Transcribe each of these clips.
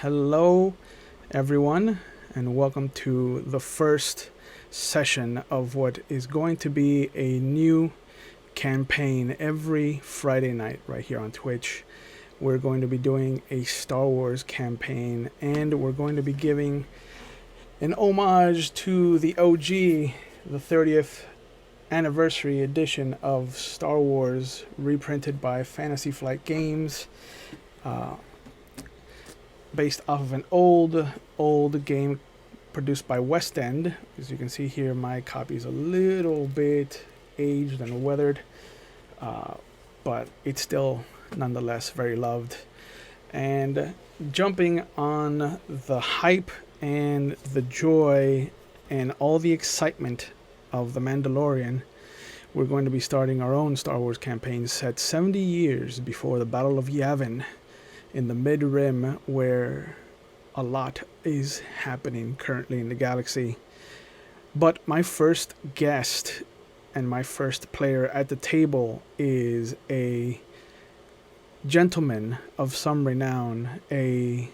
Hello, everyone, and welcome to the first session of what is going to be a new campaign every Friday night right here on Twitch. We're going to be doing a Star Wars campaign, and we're going to be giving an homage to the OG, the 30th anniversary edition of Star Wars, reprinted by Fantasy Flight Games. Based off of an old game produced by West End. As you can see here, my copy is a little bit aged and weathered, but it's still nonetheless very loved. And jumping on the hype and the joy and all the excitement of The Mandalorian, we're going to be starting our own Star Wars campaign set 70 years before the Battle of Yavin, in the mid-rim, where a lot is happening currently in the galaxy. But my first guest and my first player at the table is a gentleman of some renown, a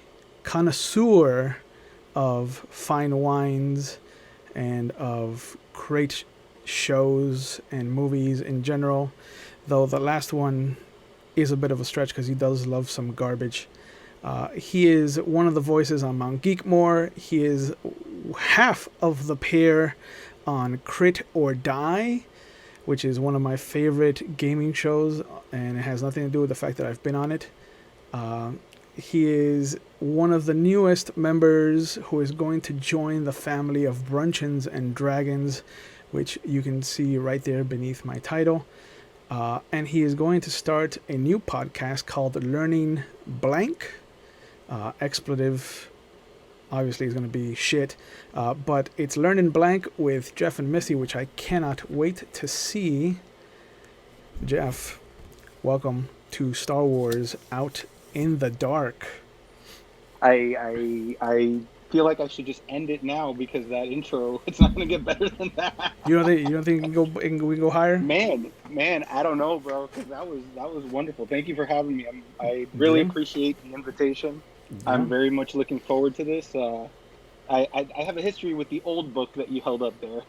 connoisseur of fine wines and of great shows and movies in general, though the last one is a bit of a stretch because he does love some garbage. He is one of the voices on Mount Geekmore. He is half of the pair on Crit or Die, which is one of my favorite gaming shows, and it has nothing to do with the fact that I've been on it. He is one of the newest members who is going to join the family of Bruncheons and Dragons, which you can see right there beneath my title. And he is going to start a new podcast called Learning Blank. Expletive, obviously, is going to be shit. But it's Learning Blank with Jeff and Missy, which I cannot wait to see. Jeff, welcome to Star Wars Out in the Dark. I feel like I should just end it now because that intro, it's not going to get better than that. You don't think we can go higher? Man, I don't know, bro, because that was wonderful. Thank you for having me. I really appreciate the invitation. Yeah. I'm very much looking forward to this. I have a history with the old book that you held up there.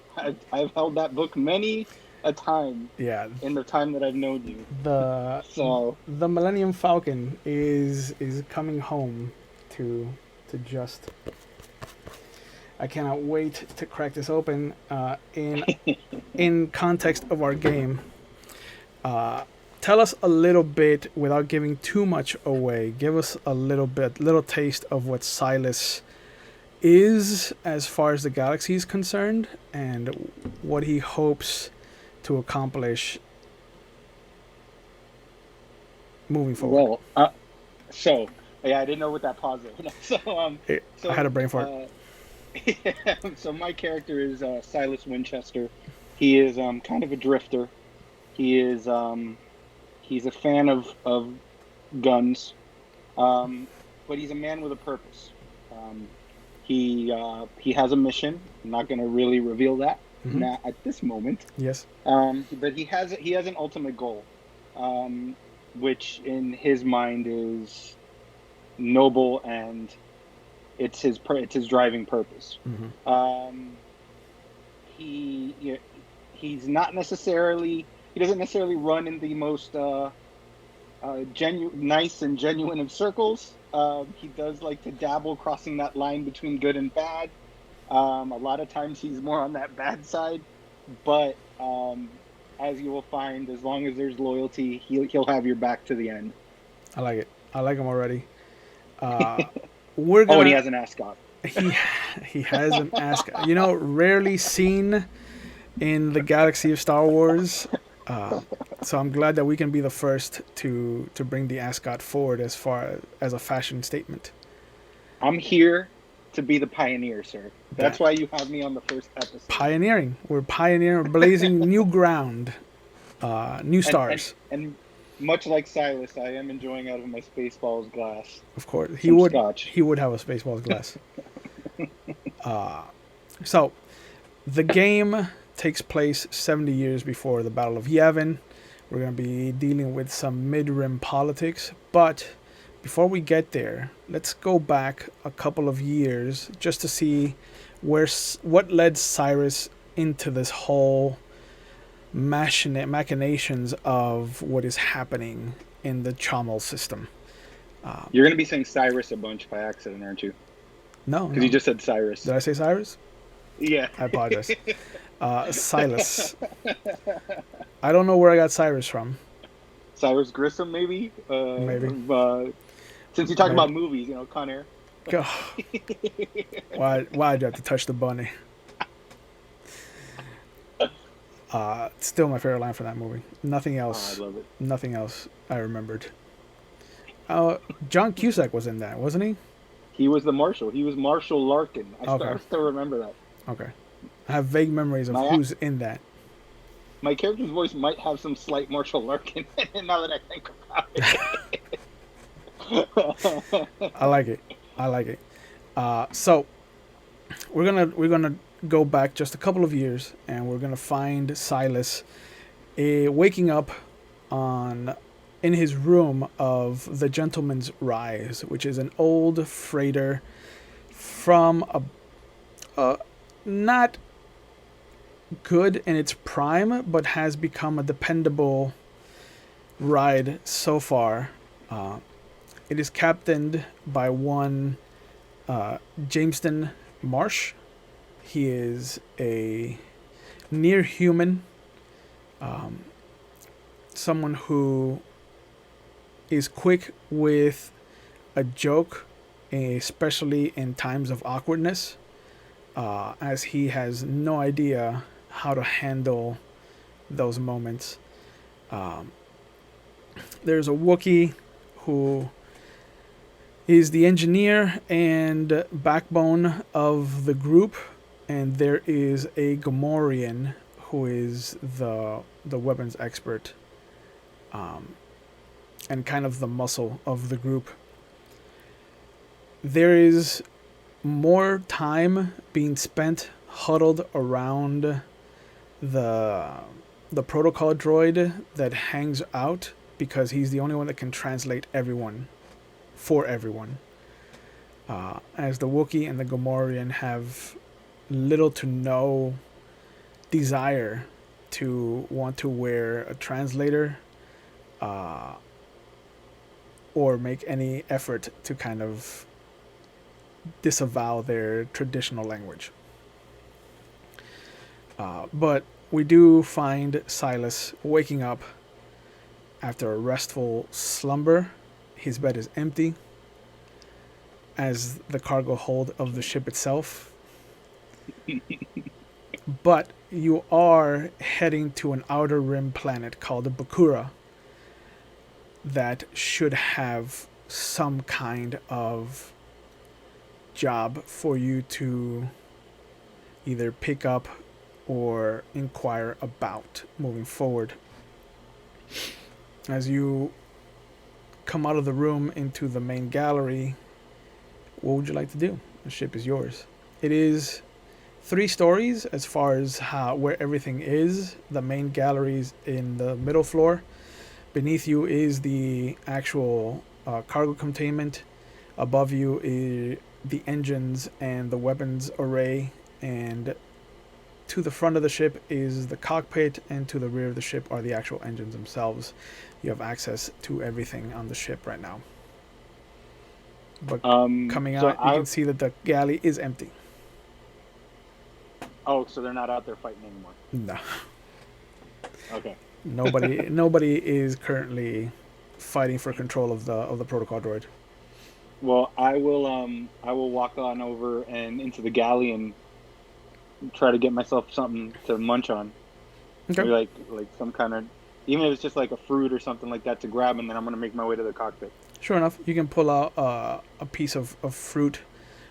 I've held that book many a time. Yeah. In the time that I've known you. The Millennium Falcon is coming home to just. I cannot wait to crack this open. In context of our game, tell us a little bit without giving too much away. Give us a little taste of what Silas is as far as the galaxy is concerned, and what he hopes to accomplish moving forward. Well, I didn't know what that pause was. I had a brain fart. So my character is Silas WInchester. He is kind of a drifter. He is he's a fan of guns, but he's a man with a purpose. He has a mission. I'm not going to really reveal that not at this moment. Yes. But he has an ultimate goal, which in his mind is noble, and it's his driving purpose. He doesn't necessarily run in the most nice and genuine of circles. He does like to dabble, crossing that line between good and bad. A lot of times he's more on that bad side, but as you will find, as long as there's loyalty, he'll have your back to the end. I like it. I like him already. And he has an ascot. He has an ascot. Rarely seen in the galaxy of Star Wars. So I'm glad that we can be the first to bring the ascot forward as far as a fashion statement. I'm here to be the pioneer, sir. That's why you have me on the first episode. Pioneering. We're pioneering, blazing new ground, new stars. And much like Silas, I am enjoying out of my Spaceballs glass. Of course, he would have a Spaceballs glass. So, the game takes place 70 years before the Battle of Yavin. We're going to be dealing with some mid-rim politics, but before we get there, let's go back a couple of years just to see what led Cyrus into this whole machinations of what is happening in the Chommel system. You're going to be saying Cyrus a bunch by accident, aren't you? No, Because you no. just said Cyrus. Did I say Cyrus? Yeah. I apologize. Silas. I don't know where I got Cyrus from. Cyrus Grissom, maybe? Maybe. Since you talk Maybe. about movies, Con Air. Why'd you have to touch the bunny? Still my favorite line from that movie. Nothing Oh, I else. love it. Nothing else I remembered. John Cusack was in that, wasn't he? He was the Marshal. He was Marshal Larkin. Okay. I still remember that. Okay. I have vague memories of My who's in that. my character's voice might have some slight Marshall Larkin now that I think about it. I like it. I like it. So we're gonna go back just a couple of years, and we're gonna find Silas waking up on in his room of the Gentleman's Rise, which is an old freighter from a not good in its prime, but has become a dependable ride so far. It is captained by one Jameson Marsh. He is a near human, someone who is quick with a joke, especially in times of awkwardness, as he has no idea how to handle those moments. There's a Wookiee who is the engineer and backbone of the group, and there is a Gamorrean who is the weapons expert, and kind of the muscle of the group. There is more time being spent huddled around the protocol droid that hangs out because he's the only one that can translate everyone for everyone. As the Wookiee and the Gamorrean have little to no desire to want to wear a translator, or make any effort to kind of disavow their traditional language. But we do find Silas waking up after a restful slumber. His bed is empty, as the cargo hold of the ship itself. But you are heading to an outer rim planet called Bakura that should have some kind of job for you to either pick up or inquire about moving forward. As you come out of the room into the main gallery, what would you like to do? The ship is yours. It is 3 stories as far as where everything is. The main gallery is in the middle floor. Beneath you is the actual cargo containment. Above you is the engines and the weapons array, and to the front of the ship is the cockpit, and to the rear of the ship are the actual engines themselves. You have access to everything on the ship right now. But coming out, you can see that the galley is empty. Oh, so they're not out there fighting anymore. No. Okay. Nobody is currently fighting for control of the protocol droid. Well, I will walk on over and into the galley and try to get myself something to munch on. Okay. Maybe like some kind of, even if it's just like a fruit or something like that to grab, and then I'm gonna make my way to the cockpit. Sure enough, you can pull out a piece of fruit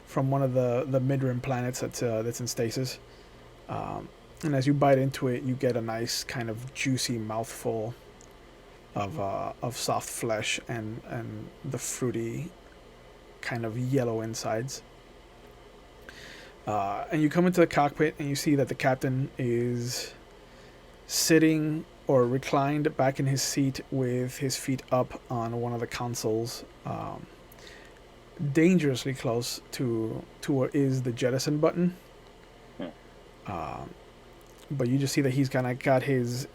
from one of the mid-rim planets that's in stasis. And as you bite into it, you get a nice kind of juicy mouthful of soft flesh and the fruity kind of yellow insides. And you come into the cockpit and you see that the captain is sitting or reclined back in his seat with his feet up on one of the consoles, dangerously close to what is the jettison button. Yeah. But you just see that he's kind of got his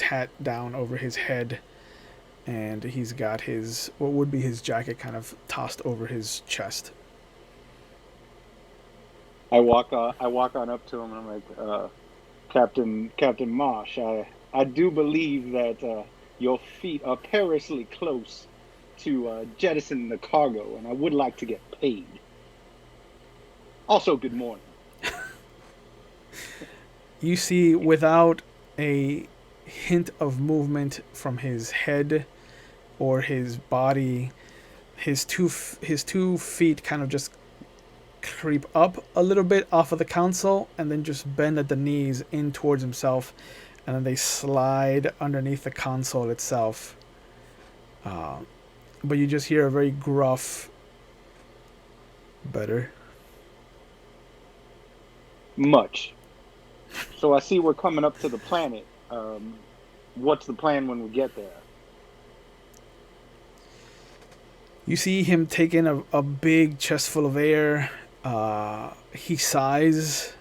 hat down over his head, and he's got his what would be his jacket kind of tossed over his chest. I walk on up to him and I'm like, Captain Marsh, I do believe that your feet are perilously close to jettisoning the cargo, and I would like to get paid. Also, good morning. You see, without a hint of movement from his head or his body, his two feet kind of just creep up a little bit off of the console and then just bend at the knees in towards himself, and then they slide underneath the console itself. But you just hear a very gruff, better. Much. So I see we're coming up to the planet. What's the plan when we get there? You see him take in a big chest full of air. He sighs,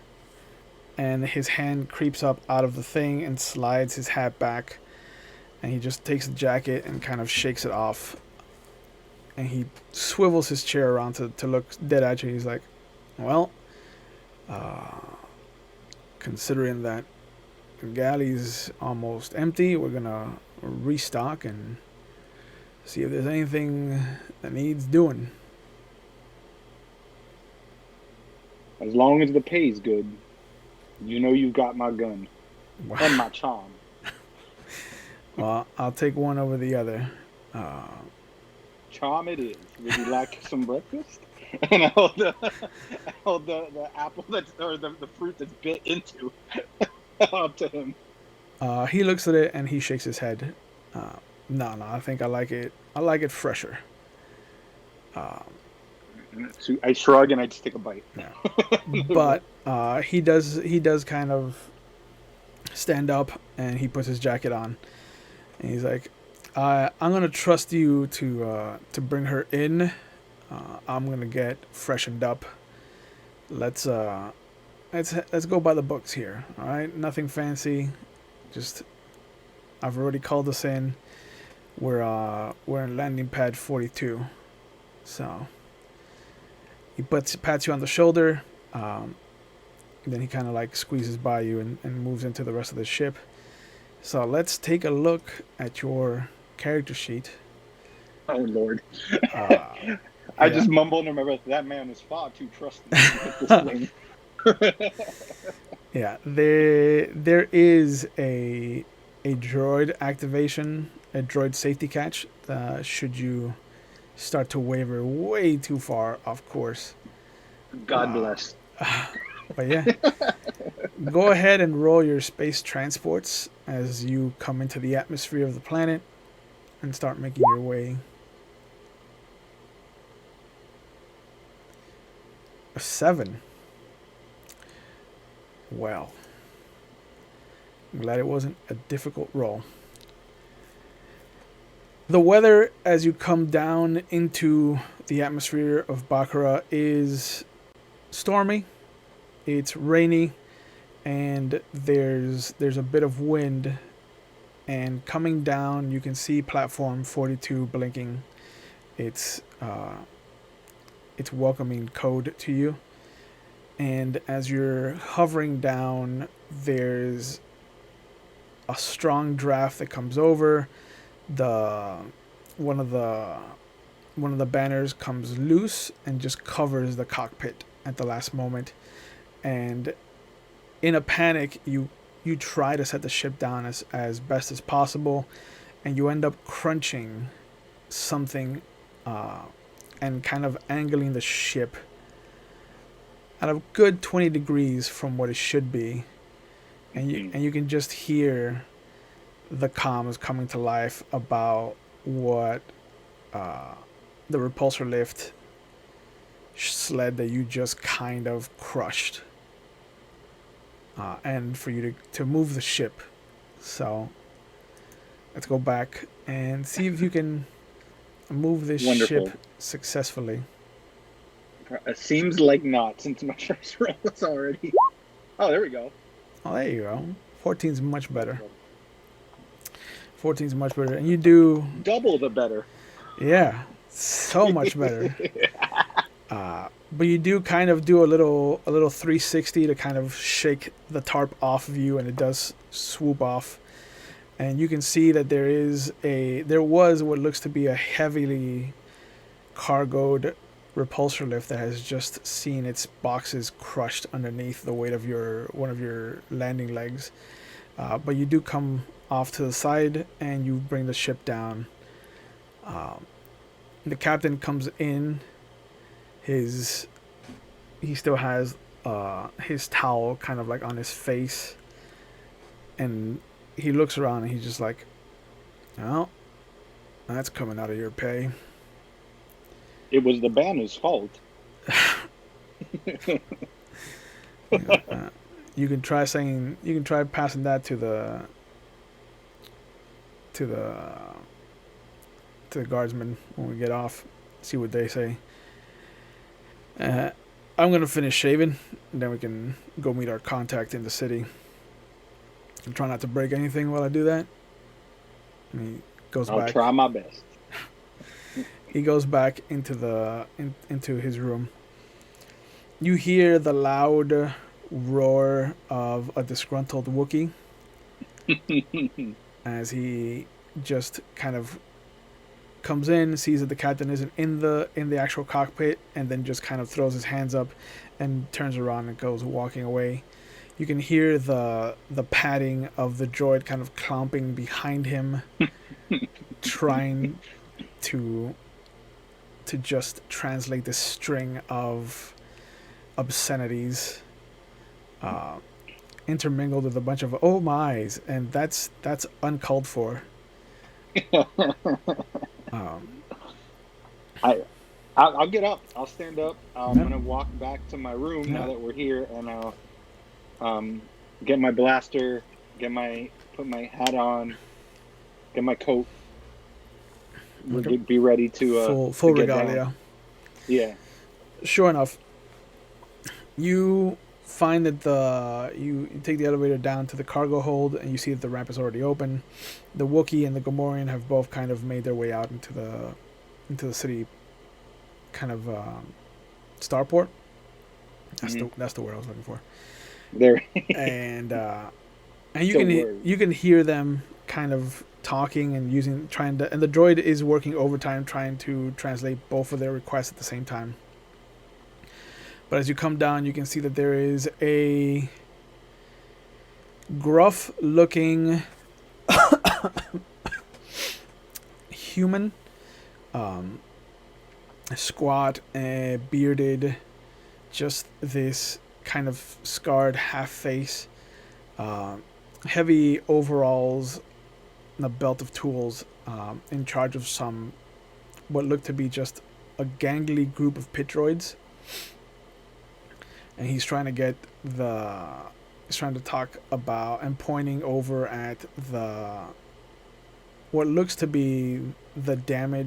and his hand creeps up out of the thing and slides his hat back. And he just takes the jacket and kind of shakes it off. And he swivels his chair around to look dead at you. He's like, well, considering that the galley's almost empty, we're going to restock and see if there's anything that needs doing. As long as the pay's good, you know you've got my gun. Wow. And my charm. Well, I'll take one over the other. Charm it is. Would you like some breakfast? And I hold the apple or the fruit that's bit into up to him. He looks at it and he shakes his head. No, I think I like it. I like it fresher. So I shrug and I just take a bite. Yeah. But he does kind of stand up and he puts his jacket on, and he's like, I'm gonna trust you to bring her in. I'm gonna get freshened up. Let's go by the books here. All right, nothing fancy. Just I've already called us in. We're in landing pad 42. So he pats you on the shoulder. Then he kind of like squeezes by you and moves into the rest of the ship. So let's take a look at your character sheet. Oh Lord. I just mumbled and remember that man is far too trusting to this thing. Yeah, there is a droid activation, a droid safety catch, should you start to waver way too far off course. God bless. But yeah, go ahead and roll your space transports as you come into the atmosphere of the planet and start making your way. A 7. Well, I'm glad it wasn't a difficult roll. The weather as you come down into the atmosphere of Baccarat is stormy. It's rainy, and there's a bit of wind. And coming down, you can see platform 42 blinking. It's welcoming code to you. And as you're hovering down, there's a strong draft that comes over. One of the banners comes loose and just covers the cockpit at the last moment. And in a panic, you try to set the ship down as best as possible, and you end up crunching something and kind of angling the ship at a good 20 degrees from what it should be, and you can just hear the comms coming to life about what the repulsor lift sled that you just kind of crushed, and for you to move the ship So let's go back and see if you can move this ship Wonderful. successfully. It seems like not, since my first roll was already. Oh, there we go. Oh, there you go. 14 is much Much better. better. 14 is much better. And you do, Double the better. yeah, so much better. But you do kind of do a little 360 to kind of shake the tarp off of you, and it does swoop off. And you can see that there was what looks to be a heavily cargoed repulsor lift that has just seen its boxes crushed underneath the weight of one of your landing legs. But you do come off to the side and you bring the ship down. Um, the captain comes in. He still has his towel kind of like on his face, and he looks around and he's just like, "Well, that's coming out of your pay." It was the banner's fault. You can try saying, you can try passing that to to the the guardsmen when we get off. See what they say. Uh, I'm gonna finish shaving, and then we can go meet our contact in the city. And try not to break anything while I do that. And he goes I'll back. try my best. He goes back into his room. You hear the loud roar of a disgruntled Wookiee as he just kind of comes in, sees that the captain isn't in the actual cockpit, and then just kind of throws his hands up and turns around and goes walking away. You can hear the padding of the droid kind of clomping behind him, trying to just translate this string of obscenities, intermingled with a bunch of oh my's, and that's uncalled for. Um, I, I'll get up. I'll stand up. I'm yeah, gonna walk back to my room yeah. now that we're here, and I'll get my blaster, put my hat on, get my coat, Okay. be ready Full to get down. regalia. Yeah. Sure enough, you find that you take the elevator down to the cargo hold, and you see that the ramp is already open. The Wookiee and the Gamorrean have both kind of made their way out into the city, kind of starport. That's the word I was looking for. There. And The word. you can hear them kind of talking and and the droid is working overtime trying to translate both of their requests at the same time. But as you come down, you can see that there is a gruff looking human, um, squat, bearded, just this kind of scarred half face, heavy overalls, and a belt of tools, in charge of some what looked to be just a gangly group of pit droids. And he's trying to talk about and pointing over at the what looks to be the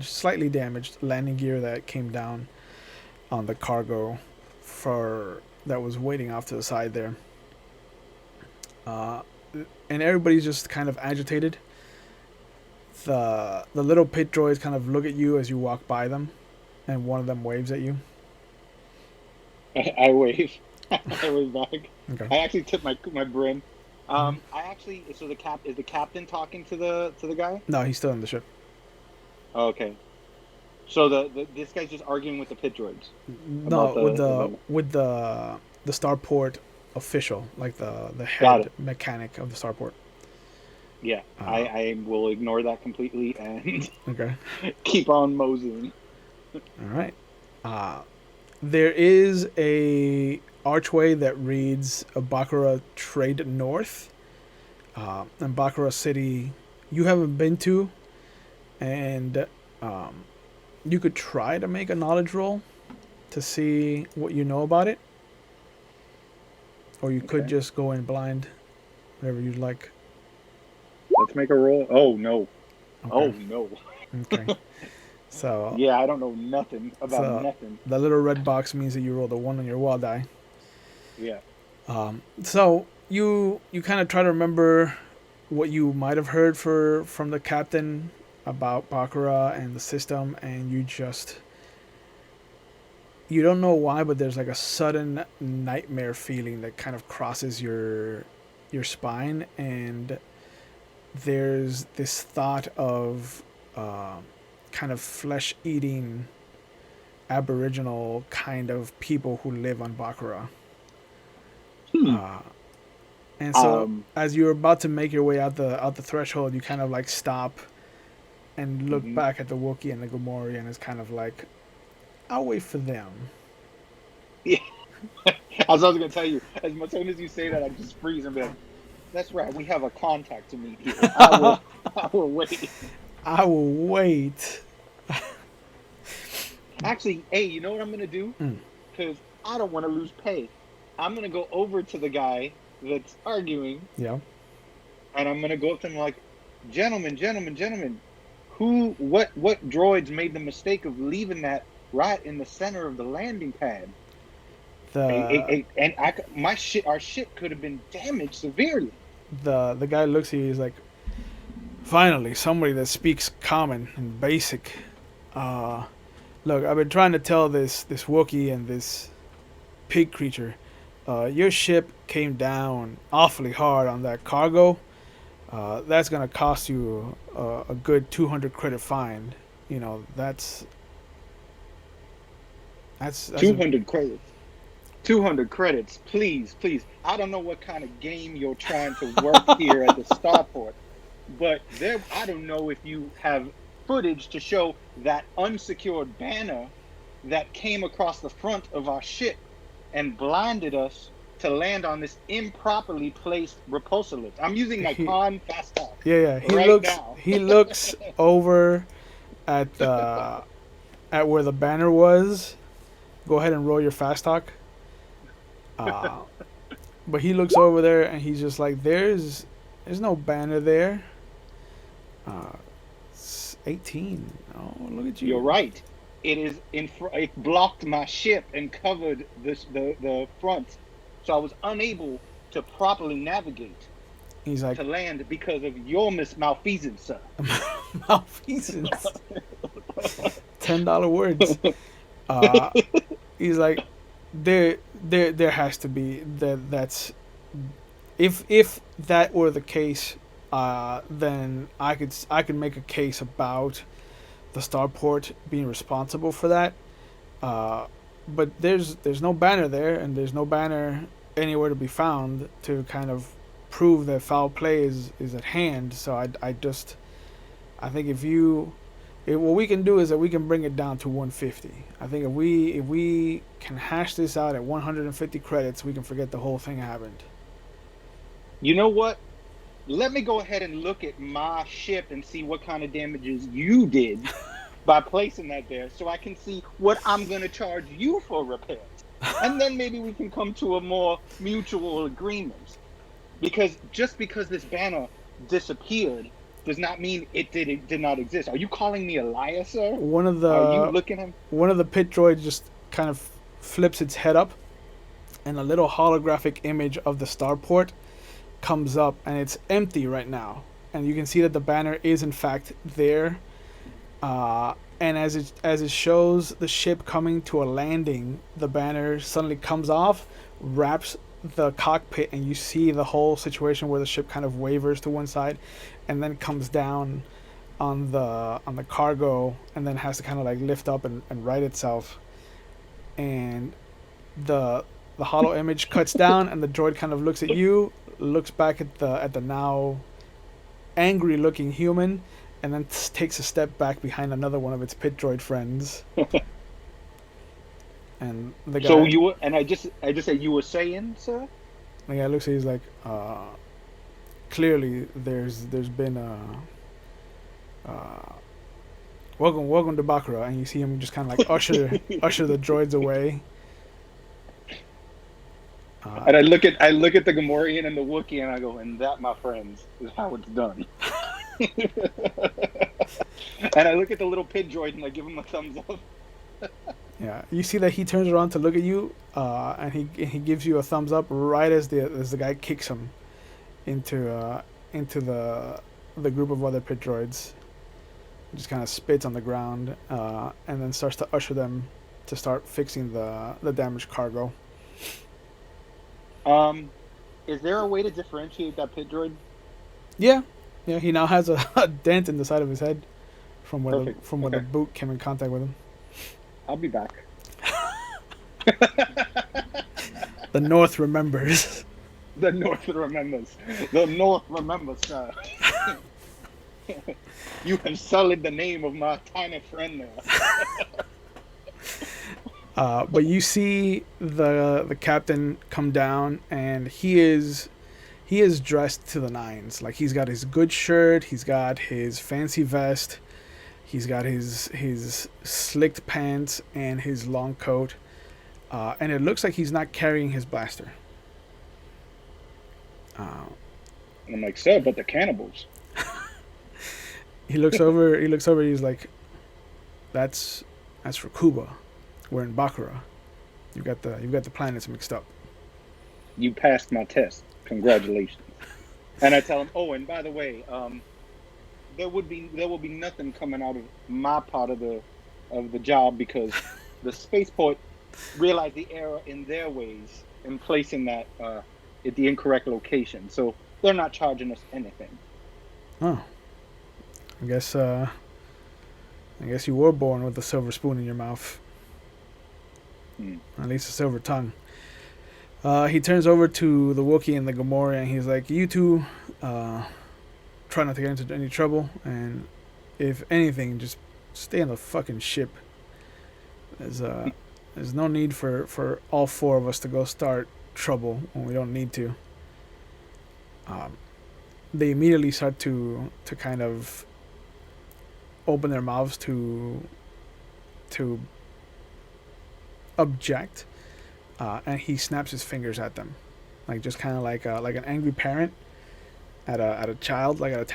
slightly damaged landing gear that came down on the cargo that was waiting off to the side there. And everybody's just kind of agitated. The little pit droids kind of look at you as you walk by them, and one of them waves at you. I wave. I wave back. Okay. I actually tip my brim. I actually is the captain talking to the guy? No, he's still in the ship. Oh, okay. So this guy's just arguing with the pit droids No, about the with the starport official, like the Got head it. mechanic of the starport. Yeah, I will ignore that completely and Okay. keep on moseying. All right. There is a archway that reads Bakura Trade North, and Bakura City you haven't been to, and you could try to make a knowledge roll to see what you know about it, or you could Okay. just go in blind, whatever you'd like. Let's make a roll. Oh no. Okay. Oh no. Okay. So Yeah, I don't know nothing about so nothing. the little red box means that you rolled a 1 on your wild die. Yeah. So you kind of try to remember what you might have heard from the captain about Baccarat and the system, and you don't know why, but there's like a sudden nightmare feeling that kind of crosses your spine, and there's this thought of uh, kind of flesh eating aboriginal kind of people who live on Baccarat. Hmm. Uh, and so Um. as you're about to make your way out the threshold, you kind of like stop and look Mhm. back at the Wookiee and the Gamorrean, and it's kind of like, I'll wait for them. Yeah. As I was gonna tell you, as soon as you say that, I just freeze and be like, "That's right. We have a contact to meet here. I will. I will wait." I will wait. Actually, hey, you know what I'm gonna do? Mm, Because I don't want to lose pay. I'm gonna go over to the guy that's arguing, yeah. and I'm gonna go up to him like, "Gentlemen, gentlemen, gentlemen, what droids made the mistake of leaving that right in the center of the landing pad? The And our ship could have been damaged severely." the guy looks at you. He's like, finally, somebody that speaks common and basic. Uh, Look, I've been trying to tell this Wookiee and this pig creature. Your ship came down awfully hard on that cargo. That's gonna cost you a good 200 credit fine. You know, that's Two a, hundred credits. 200 credits, please, please. I don't know what kind of game you're trying to work here at the starport, but there, I don't know if you have footage to show that unsecured banner that came across the front of our ship and blinded us to land on this improperly placed repulsor lift. I'm using my he, con fast talk yeah. right now. He looks over at the at where the banner was. Go ahead and roll your fast talk. Uh, but he looks over there and he's just like, there's no banner there. Uh, it's 18. Oh, look at You're you. right. It is in it blocked my ship and covered the front, so I was unable to properly navigate He's like, to land because of your malfeasance, sir. malfeasance. $10 words. Uh, he's like, there has to be that's if that were the case, then I could make a case about the starport being responsible for that. Uh, but there's no banner there, and there's no banner anywhere to be found to kind of prove that foul play is at hand. So I think what we can do is that we can bring it down to 150. I think if we can hash this out at 150 credits, we can forget the whole thing happened. You know what? Let me go ahead and look at my ship and see what kind of damages you did by placing that there, so I can see what I'm going to charge you for repairs. And then maybe we can come to a more mutual agreement. Because just because this banner disappeared does not mean it did not exist. Are you calling me a liar, sir? One of Are you the looking at one of the pit droids just kind of flips its head up, and a little holographic image of the starport comes up, and it's empty right now. And you can see that the banner is in fact there. And as it shows the ship coming to a landing, the banner suddenly comes off, wraps the cockpit, and you see the whole situation where the ship kind of wavers to one side, and then comes down on the cargo, and then has to kind of like lift up and right itself. And the the hollow image cuts down, and the droid kind of looks at you, looks back at the now angry looking human, and then takes a step back behind another one of its pit droid friends. And So you were, and I just said you were saying, sir? the guy looks at you, he's like, clearly there's been uh, welcome to Baccarat, and you see him just kind of like usher the droids away. Uh, And I look at the Gamorrean and the Wookiee, and I go, and that, my friends, is how it's done. And I look at the little pit droid and I give him a thumbs up. yeah, you see that he turns around to look at you, and he gives you a thumbs up right as the guy kicks him into the group of other pit droids. Just kind of spits on the ground, and then starts to usher them to start fixing the damaged cargo. Um, is there a way to differentiate that pit droid? Yeah, yeah. He now has a dent in the side of his head Perfect. from where the Okay, boot came in contact with him. I'll be back. The North remembers. The North remembers. The North remembers, sir. You have sullied the name of my tiny friend there. But you see the captain come down, and he is dressed to the nines. Like he's got his good shirt, he's got his fancy vest, he's got his slicked pants and his long coat, and it looks like he's not carrying his blaster. Uh, And I'm like, sir, but the cannibals. he looks over. He looks over. He's like, that's for Cuba. We're in Baccarat. You've got the planets mixed up. You passed my test. Congratulations. And I tell him, oh, and by the way, there will be nothing coming out of my part of the job because the spaceport realized the error in their ways in placing that at the incorrect location. So they're not charging us anything. Oh, I guess you were born with a silver spoon in your mouth. Hmm. At least a silver tongue. He turns over to the Wookiee and the Gamorrean, and he's like, "You two, try not to get into any trouble, and if anything, just stay on the fucking ship. There's no need for all four of us to go start trouble when we don't need to." They immediately start to kind of open their mouths to object, and he snaps his fingers at them, like just kind of like an angry parent at a child, like at a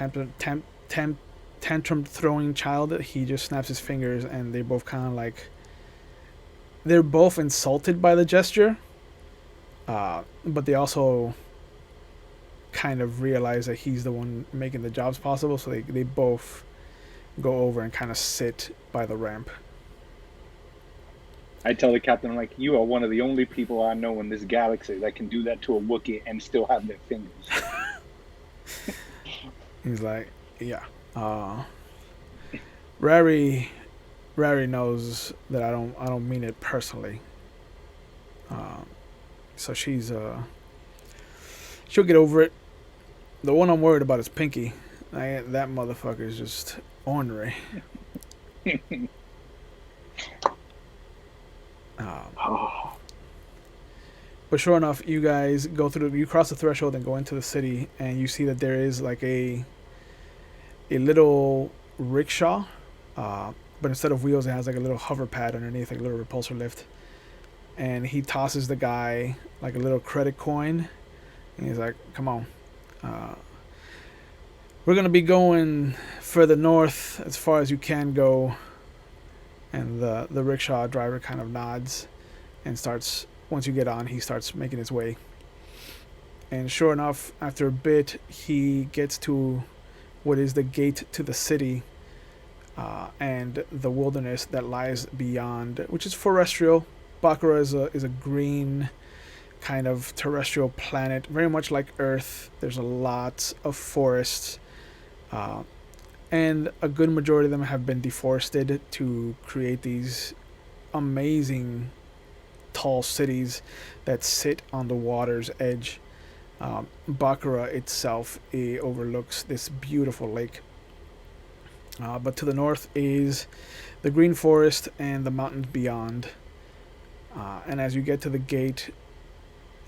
tantrum throwing child. He just snaps his fingers, and they both kind of like they're both insulted by the gesture, but they also kind of realize that he's the one making the jobs possible, so they both go over and kind of sit by the ramp. I tell the captain, I'm like, you are one of the only people I know in this galaxy that can do that to a Wookiee and still have their fingers. He's like, yeah. Rary knows that I don't mean it personally. So she'll get over it. The one I'm worried about is Pinky. That motherfucker is just ornery. Oh, But sure enough, you guys you cross the threshold and go into the city, and you see that there is like a little rickshaw, but instead of wheels, it has like a little hover pad underneath, like a little repulsor lift. And he tosses the guy like a little credit coin, and he's like, "Come on, we're gonna be going further north as far as you can go." And the rickshaw driver kind of nods and starts. Once you get on, he starts making his way. And sure enough, after a bit, he gets to what is the gate to the city, and the wilderness that lies beyond, which is terrestrial. Baccarat is a green kind of terrestrial planet, very much like Earth. There's a lot of forests, and a good majority of them have been deforested to create these amazing tall cities that sit on the water's edge. Baccarat itself overlooks this beautiful lake. But to the north is the green forest and the mountains beyond. And as you get to the gate,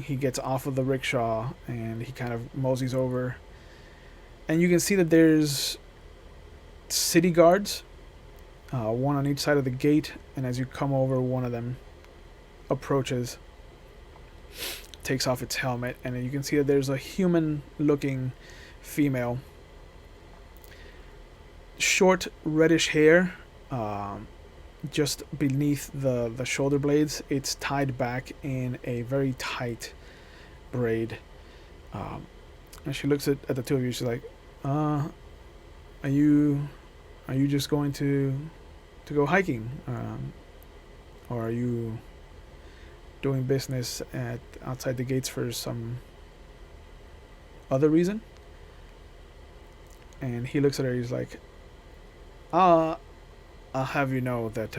he gets off of the rickshaw and he kind of moseys over. And you can see that there's city guards, one on each side of the gate. And as you come over, one of them approaches. takes off its helmet, and you can see that there's a human-looking female, short reddish hair, just beneath the shoulder blades. It's tied back in a very tight braid, and she looks at the two of you. She's like, are you just going to go hiking, or are you doing business at outside the gates for some other reason?" And he looks at her. He's like, I'll have you know that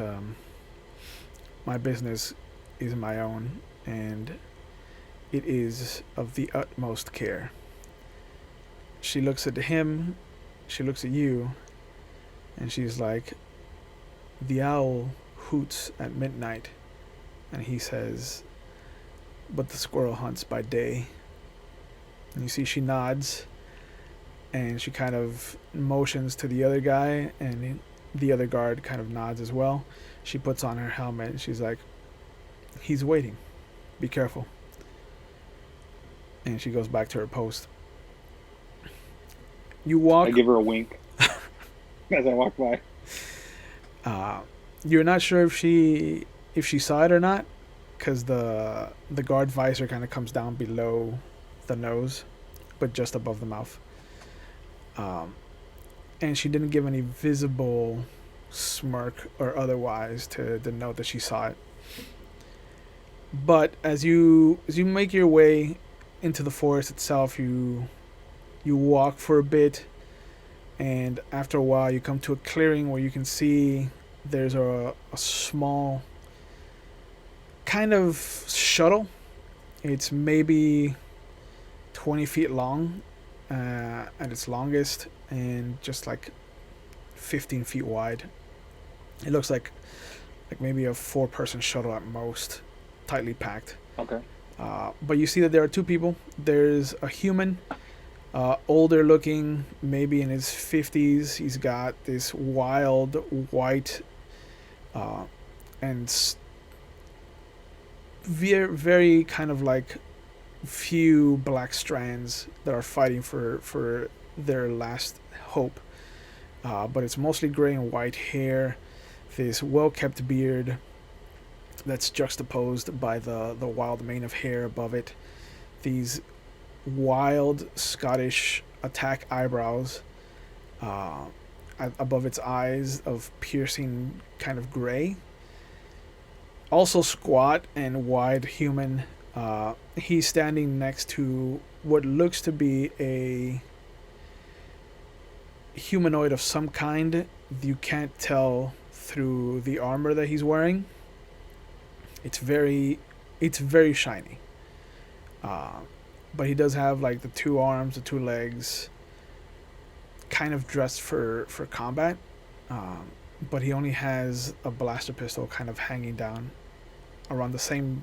my business is my own, and it is of the utmost care." She looks at him, she looks at you, and she's like, "The owl hoots at midnight," and he says, "but the squirrel hunts by day." And you see she nods, and she kind of motions to the other guy, and the other guard kind of nods as well. She puts on her helmet, and she's like, "He's waiting. Be careful." And she goes back to her post. You walk. I give her a wink as I walk by. Uh, you're not sure if she saw it or not, because the guard visor kind of comes down below the nose, but just above the mouth. And she didn't give any visible smirk or otherwise to denote that she saw it. But as you make your way into the forest itself, you walk for a bit, and after a while you come to a clearing where you can see there's a small kind of shuttle. It's maybe 20 feet long at its longest, and just like 15 feet wide. It looks like maybe a 4-person shuttle at most, tightly packed. Okay. But you see that there are two people. There's a human, older looking, maybe in his 50s. He's got this wild white and very kind of like few black strands that are fighting for their last hope. But it's mostly gray and white hair, this well-kept beard that's juxtaposed by the wild mane of hair above it, these wild Scottish attack eyebrows above its eyes of piercing kind of gray. Also squat and wide human. He's standing next to what looks to be a humanoid of some kind. You can't tell through the armor that he's wearing. It's very shiny. But he does have like the 2 arms, the 2 legs, kind of dressed for combat. But he only has a blaster pistol kind of hanging down around the same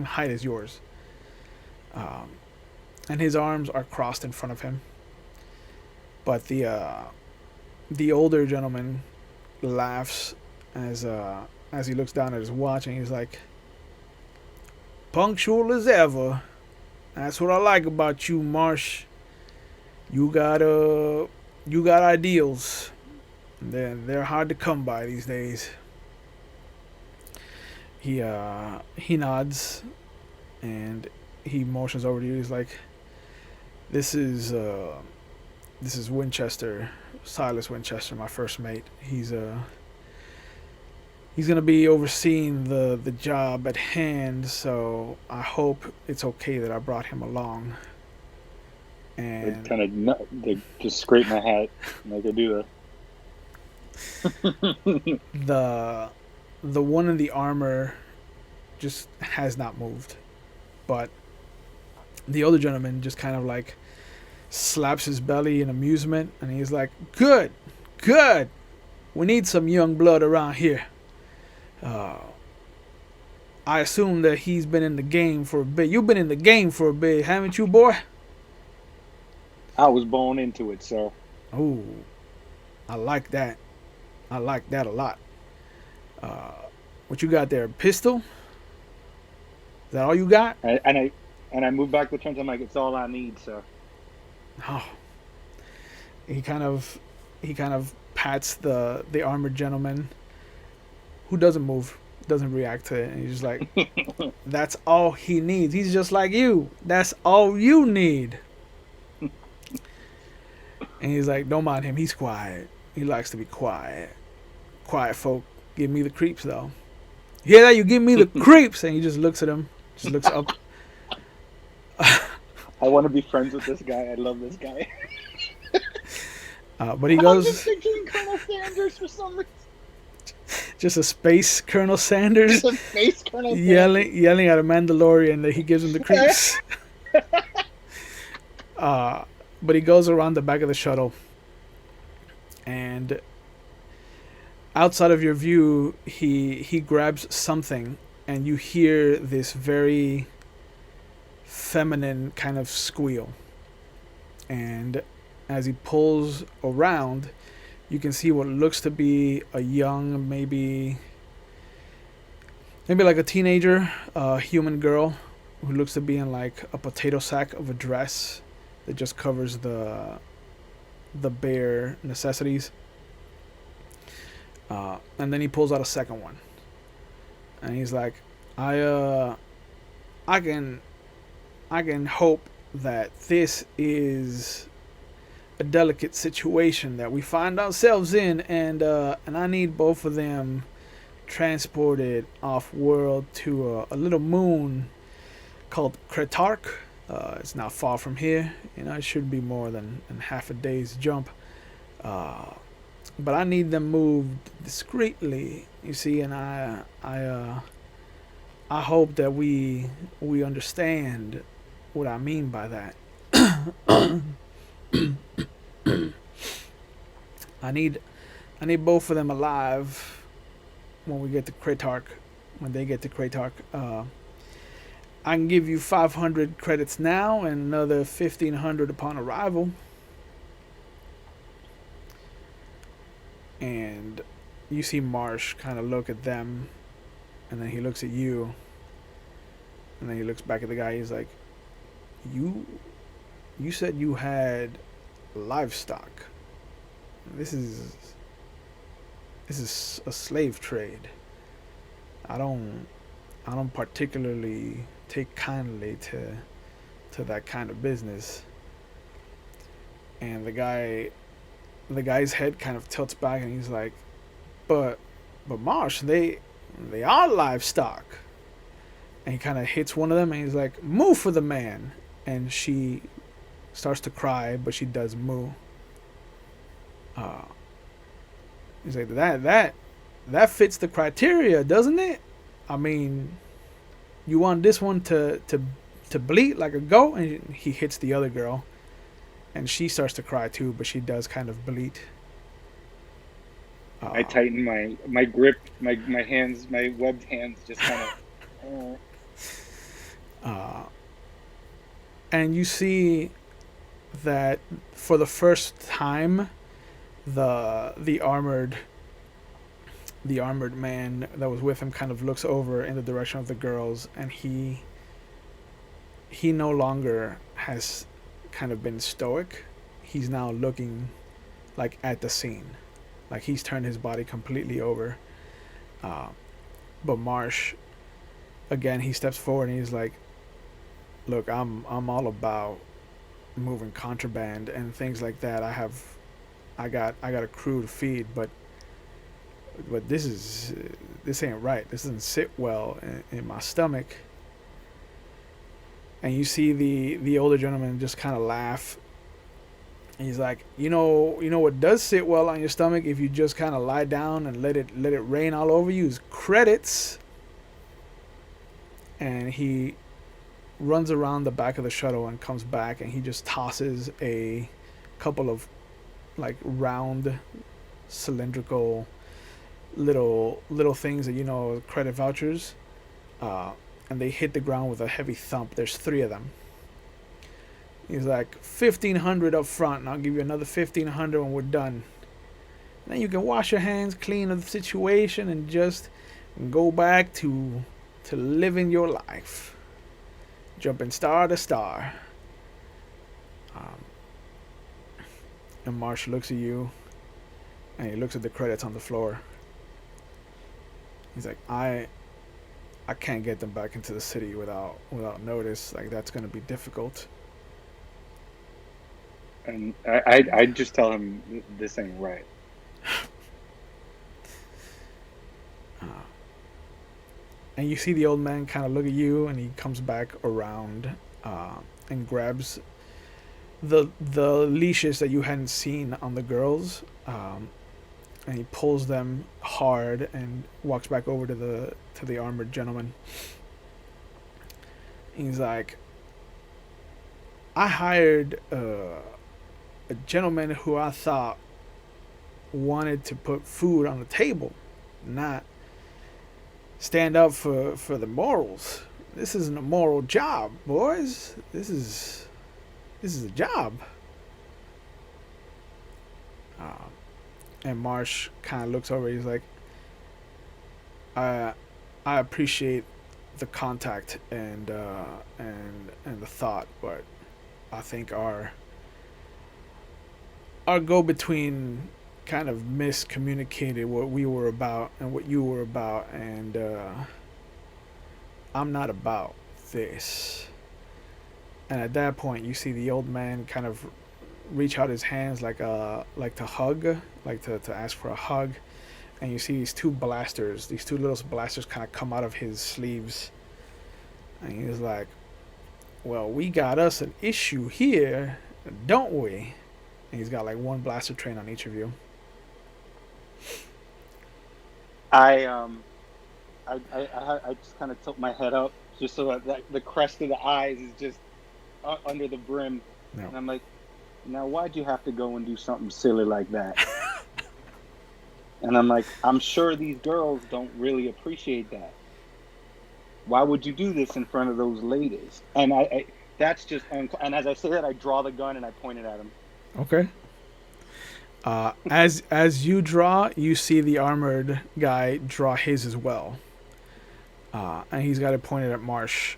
height as yours. And his arms are crossed in front of him. But the older gentleman laughs as he looks down at his watch, and he's like, "Punctual as ever. That's what I like about you, Marsh. You got ideals. They're hard to come by these days." He nods, and he motions over to you. He's like, This is Winchester, Silas WInchester, my first mate. He's gonna be overseeing the job at hand, so I hope it's okay that I brought him along." And they just scrape my hat like I do the one in the armor just has not moved, but the older gentleman just kind of like slaps his belly in amusement, and he's like, good, we need some young blood around here. I assume that he's been in the game for a bit. You've been in the game for a bit, haven't you, boy? I was born into it, sir. Oh, I like that a lot. What you got there, a pistol? Is that all you got? And I moved back the trench. I'm like, it's all I need, sir. Oh, he kind of he kind of pats the armored gentleman who doesn't move, doesn't react to it, and he's just like, that's all he needs. He's just like you. That's all you need. And he's like, don't mind him. He's quiet. He likes to be quiet. Quiet folk give me the creeps, though. You hear that? You give me the creeps. And he just looks at him. Just looks up. I want to be friends with this guy. I love this guy. But he I'm just goes, thinking Colonel Sanders for some reason. just a space Colonel Sanders Just a space Colonel Sanders. yelling at a Mandalorian that he gives him the creeps. But he goes around the back of the shuttle, and outside of your view, he grabs something, and you hear this very feminine kind of squeal. And as he pulls around, you can see what looks to be a young, maybe like a teenager, human girl who looks to be in like a potato sack of a dress that just covers the bare necessities. And then he pulls out a second one, and he's like, I can hope that this is a delicate situation that we find ourselves in, and I need both of them transported off world to a little moon called Kretark. It's not far from here. It shouldn't be more than half a day's jump. But I need them moved discreetly, you see, and I hope that we understand what I mean by that. I need both of them alive when we get to Kretark. When they get to Kretark, I can give you 500 credits now and another 1,500 upon arrival. And you see Marsh kind of look at them, and then he looks at you, and then he looks back at the guy. He's like, you said you had livestock. This is a slave trade. I don't particularly take kindly to that kind of business. And the guy's head kind of tilts back, and he's like, but Marsh, they are livestock. And he kind of hits one of them, and he's like, moo for the man. And she starts to cry, but she does moo. He's like, that fits the criteria, doesn't it? I mean, you want this one to bleat like a goat? And he hits the other girl, and she starts to cry too, but she does kind of bleat. I tighten my grip, my hands, my webbed hands just kind of. And you see that for the first time, the armored man that was with him kind of looks over in the direction of the girls, and he no longer has kind of been stoic. He's now looking like at the scene, like he's turned his body completely over. But Marsh, again, he steps forward and he's like, look, I'm all about moving contraband and things like that. I got a crew to feed, but this ain't right. This doesn't sit well in my stomach. And you see the older gentleman just kind of laugh. And he's like, you know what does sit well on your stomach if you just kind of lie down and let it rain all over you is credits. And he runs around the back of the shuttle and comes back, and he just tosses a couple of like round cylindrical little things that credit vouchers, and they hit the ground with a heavy thump. There's 3 of them. He's like, 1,500 up front, and I'll give you another 1,500 when we're done. And then you can wash your hands clean of the situation and just go back to living your life. jumping star to star. Um, and Marsh looks at you, and he looks at the credits on the floor. He's like, I can't get them back into the city without notice. Like that's gonna be difficult. And I just tell him this ain't right. Uh, and you see the old man kind of look at you, and he comes back around and grabs the leashes that you hadn't seen on the girls, and he pulls them hard and walks back over to the armored gentleman. He's like, I hired a gentleman who I thought wanted to put food on the table, not stand up for the morals. This isn't a moral job, boys. This is a job. Uh, and Marsh kind of looks over. He's like, I appreciate the contact and the thought, but I think our go between kind of miscommunicated what we were about and what you were about, and I'm not about this. And at that point, you see the old man kind of reach out his hands like to hug, like to ask for a hug, and you see these two little blasters, kind of come out of his sleeves, and he's like, "Well, we got us an issue here, don't we?" And he's got like one blaster train on each of you. I just kind of tilt my head up just so that the crest of the eyes is just under the brim, No. and I'm like, now why'd you have to go and do something silly like that? And I'm like, I'm sure these girls don't really appreciate that. Why would you do this in front of those ladies? And I that's just and as I say that, I draw the gun and I point it at him. Okay. As you draw, you see the armored guy draw his as well, and he's got it pointed at Marsh.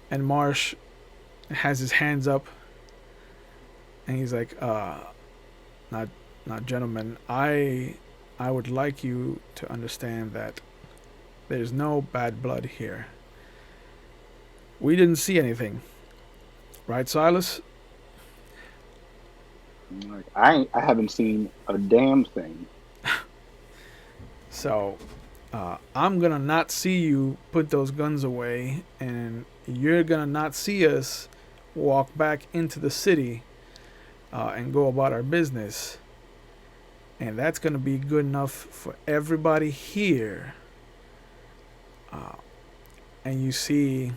And Marsh has his hands up, and he's like, not gentlemen. I would like you to understand that there's no bad blood here. We didn't see anything, right, Silas?" Like, I haven't seen a damn thing. So, I'm gonna not see you put those guns away, and you're gonna not see us walk back into the city and go about our business. And that's gonna be good enough for everybody here. And you see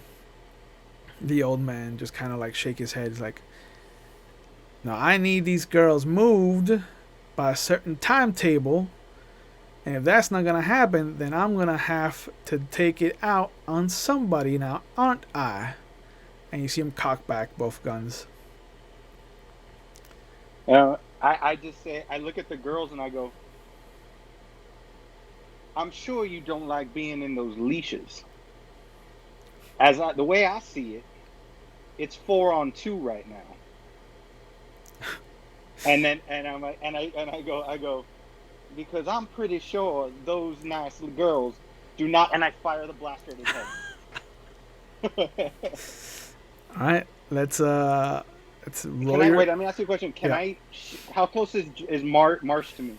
the old man just kind of like shake his head. He's like, "Now I need these girls moved by a certain timetable. And if that's not going to happen, then I'm going to have to take it out on somebody now, aren't I?" And you see him cock back both guns. I just say, I look at the girls and I go, I'm sure you don't like being in those leashes. The way I see it, it's 4-on-2 right now. I go, because I'm pretty sure those nice girls do not. And I fire the blaster at his head. All right, let's roll. Wait? Let me ask you a question. How close is Marsh to me?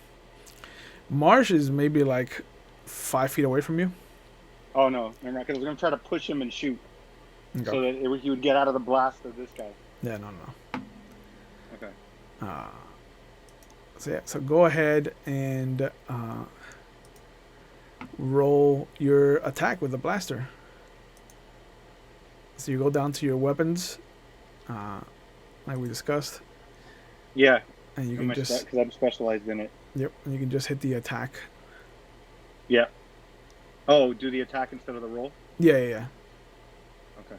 Marsh is maybe like 5 feet away from you. Oh no, remember? Because I was gonna try to push him and shoot, Okay. so that he would get out of the blast of this guy. Yeah, no. Okay. So go ahead and roll your attack with the blaster. So you go down to your weapons, like we discussed. Yeah. And you can just, because I'm specialized in it. Yep, and you can just hit the attack. Yeah. Oh, do the attack instead of the roll? Yeah. Okay.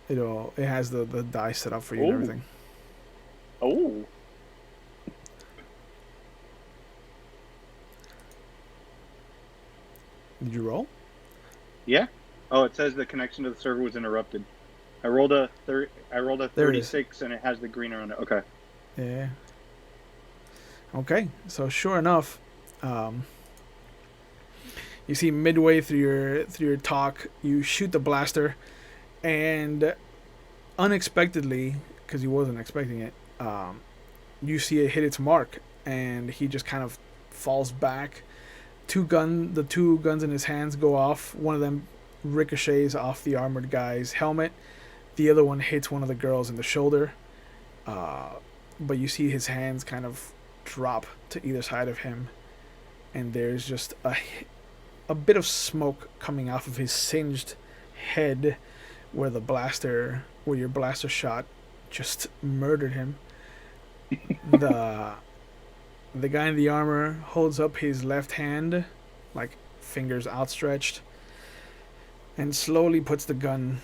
It has the die set up for you and everything. Oh. Did you roll? Yeah. Oh, it says the connection to the server was interrupted. I rolled a There it is. 36, and it has the green around it. Okay. Yeah. Okay. So sure enough, um, you see midway through your talk, you shoot the blaster, and unexpectedly, because he wasn't expecting it, you see it hit its mark, and he just kind of falls back. The two guns in his hands go off. One of them ricochets off the armored guy's helmet. The other one hits one of the girls in the shoulder. But you see his hands kind of drop to either side of him, and there's just a bit of smoke coming off of his singed head, where your blaster shot just murdered him. the The guy in the armor holds up his left hand, like fingers outstretched, and slowly puts the gun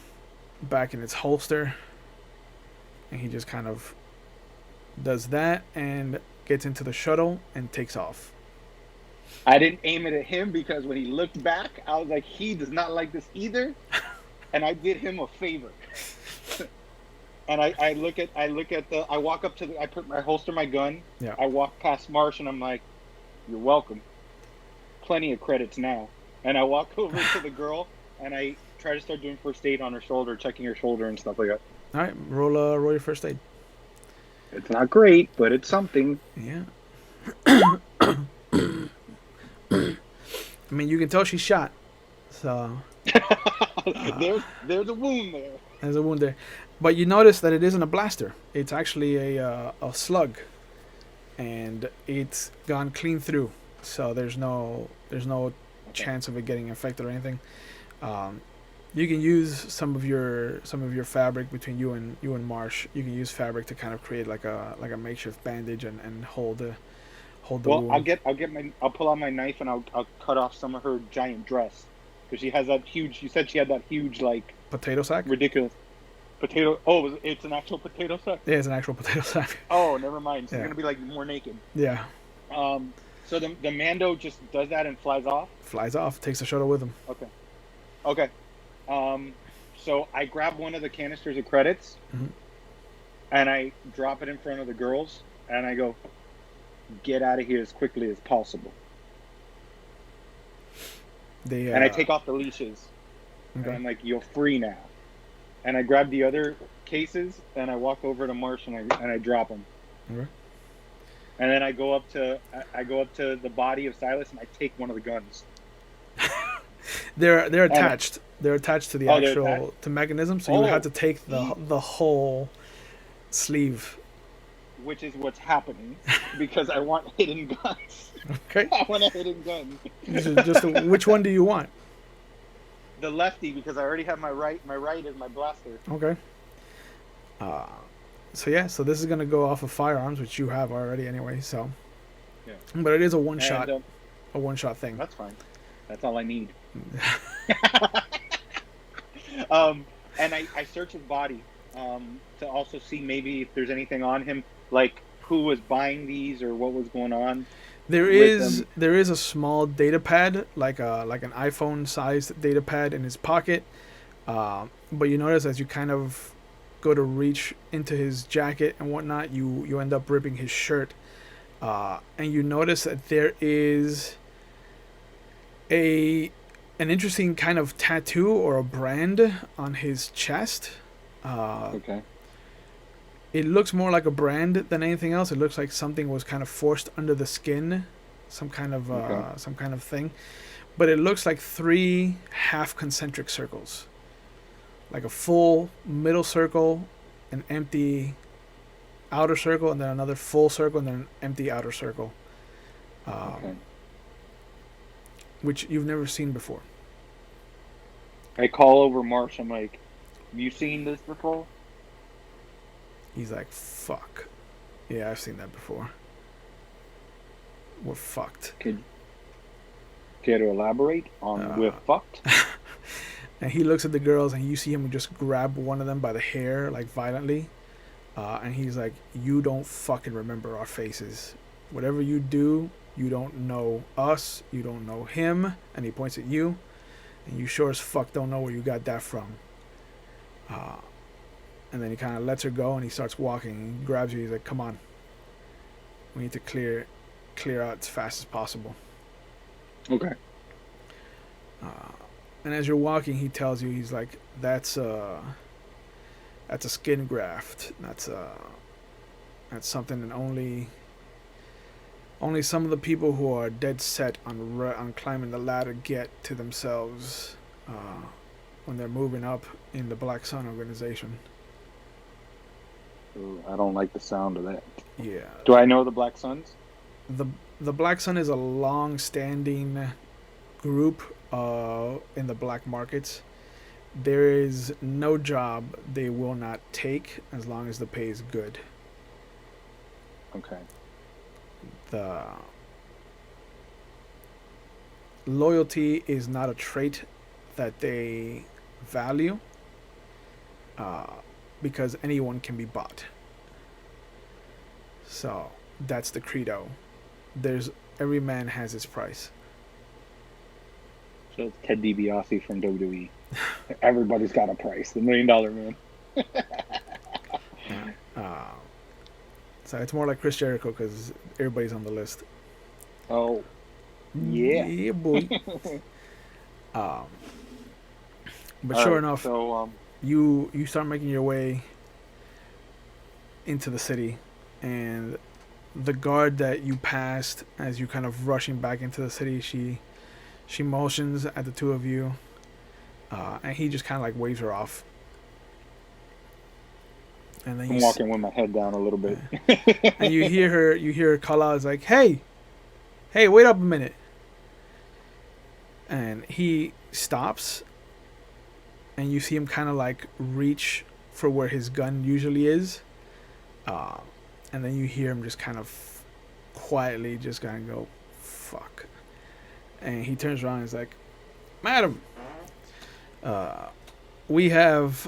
back in its holster. And he just kind of does that and gets into the shuttle and takes off. I didn't aim it at him because when he looked back, I was like, he does not like this either, and I did him a favor. And I walk up to I holster my gun. Yeah. I walk past Marsh and I'm like, you're welcome. Plenty of credits now. And I walk over to the girl and I try to start doing first aid on her shoulder, checking her shoulder and stuff like that. All right, roll your first aid. It's not great, but it's something. Yeah. I mean, you can tell she's shot. So there's a wound there. There's a wound there. But you notice that it isn't a blaster. It's actually a slug, and it's gone clean through. So there's no chance of it getting infected or anything. You can use some of your fabric between you and Marsh. You can use fabric to kind of create like a makeshift bandage and hold the wound. I'll pull out my knife and I'll cut off some of her giant dress, because she has that huge. You said she had that huge, like, potato sack. Ridiculous. Potato. Oh, it's an actual potato sack? Yeah, it's an actual potato sack. Oh, never mind. So Yeah. you're gonna be like more naked. Yeah. So the Mando just does that and flies off. Flies off. Takes the shuttle with him. Okay. So I grab one of the canisters of credits, and I drop it in front of the girls, and I go, "Get out of here as quickly as possible." And I take off the leashes, and I'm like, "You're free now." And I grab the other cases and I walk over to Marsh and I drop them. Okay. And then I go up to the body of Silas and I take one of the guns. They're attached. They're attached to the actual to mechanism, so you would have to take the whole sleeve. Which is what's happening, because I want hidden guns. Okay. I want a hidden gun. Which one do you want? The lefty, because I already have my right. My right is my blaster. Okay. So this is gonna go off of firearms, which you have already anyway. So. Yeah. But it is a one shot thing. That's fine. That's all I need. And I search his body to also see maybe if there's anything on him, like who was buying these or what was going on. There is a small data pad, like an iPhone sized data pad in his pocket. But you notice as you kind of go to reach into his jacket and whatnot, you end up ripping his shirt. And you notice that there is an interesting kind of tattoo or a brand on his chest. Okay. It looks more like a brand than anything else. It looks like something was kind of forced under the skin, some kind of thing. But it looks like 3 half concentric circles, like a full middle circle, an empty outer circle, and then another full circle, and then an empty outer circle, which you've never seen before. I call over Marsh. I'm like, "Have you seen this before?" He's like, "Fuck. Yeah, I've seen that before. We're fucked." Care to elaborate on we're fucked? And he looks at the girls, and you see him just grab one of them by the hair, like violently. And he's like, "You don't fucking remember our faces. Whatever you do, you don't know us. You don't know him." And he points at you. and you sure as fuck don't know where you got that from. And then he kind of lets her go, and he starts walking. He grabs you. He's like, "Come on, we need to clear out as fast as possible." Okay. And as you're walking, he tells you, he's like, "That's a skin graft. That's something that only some of the people who are dead set on climbing the ladder get to themselves when they're moving up in the Black Sun organization." Ooh, I don't like the sound of that. Yeah. Do I know the Black Suns? the The Black Sun is a long-standing group in the black markets. There is no job they will not take as long as the pay is good. Okay. The loyalty is not a trait that they value because anyone can be bought. So that's the credo. There's every man has his price. So it's Ted DiBiase from WWE. Everybody's got a price. The $1 Million Man. Yeah. So it's more like Chris Jericho because everybody's on the list. Oh, yeah. Yeah, boy. um, but All sure right, enough, so you start making your way into the city, and the guard that you passed as you kind of rushing back into the city, she motions at the two of you, and he just kind of like waves her off. And then I'm walking with my head down a little bit. and you hear her call out, it's like, hey, wait up a minute. And he stops, and you see him kind of like reach for where his gun usually is, and then you hear him just kind of quietly just kind of go, fuck. And he turns around and is like, "Madam, we have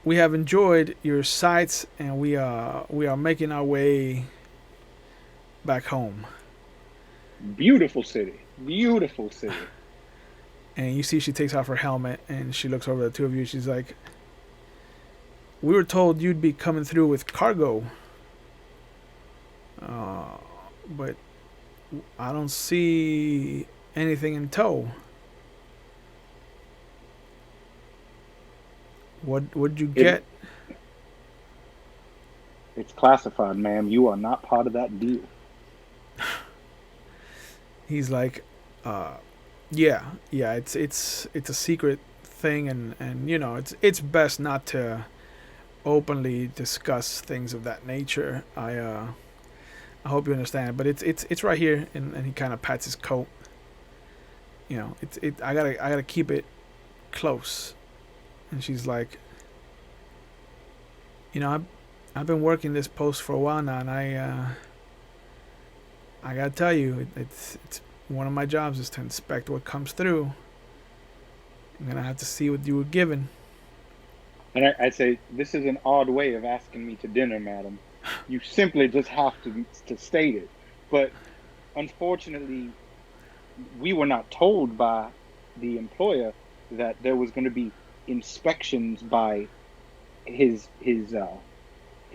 enjoyed your sights, and we are making our way back home." Beautiful city. Beautiful city. And you see she takes off her helmet, and she looks over at the two of you. She's like, "We were told you'd be coming through with cargo, but I don't see anything in tow. What'd you get?" It's classified, ma'am. You are not part of that deal. He's like, yeah, it's a secret thing, and you know, it's best not to openly discuss things of that nature. I hope you understand, but it's right here." And he kind of pats his coat. You know, I gotta keep it close. And she's like, "You know, I've been working this post for a while now, and I gotta tell you, it's one of my jobs is to inspect what comes through. I'm gonna have to see what you were given." And I say, this is an odd way of asking me to dinner, madam. You simply just have to state it. But unfortunately, we were not told by the employer that there was going to be inspections by his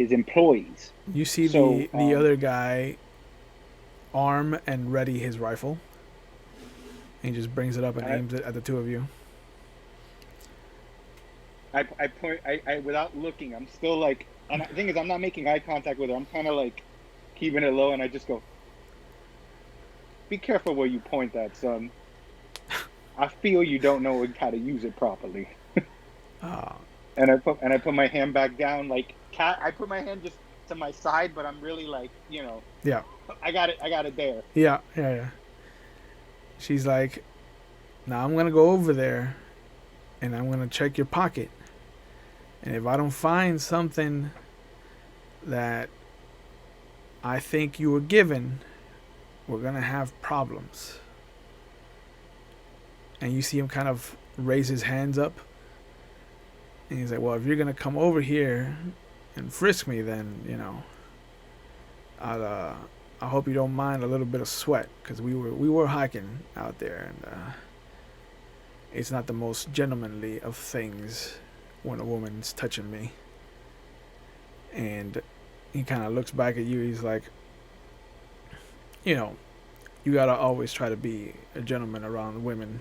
employees. You see the other guy arm and ready his rifle. And he just brings it up and aims it at the two of you. I point, I without looking, I'm still like, and the thing is, I'm not making eye contact with her. I'm kind of like keeping it low, and I just go, "Be careful where you point that, son. I feel you don't know how to use it properly." And I put my hand back down, like cat. I put my hand just to my side, but I'm really like, you know. Yeah. I got it there. Yeah. She's like, "Now I'm gonna go over there, and I'm gonna check your pocket. And if I don't find something that I think you were given, we're gonna have problems." And you see him kind of raise his hands up. And he's like, "Well, if you're gonna come over here and frisk me, then, you know, I hope you don't mind a little bit of sweat, because we were hiking out there, and It's not the most gentlemanly of things when a woman's touching me. And he kind of looks back at you. He's like, you know, you gotta always try to be a gentleman around women.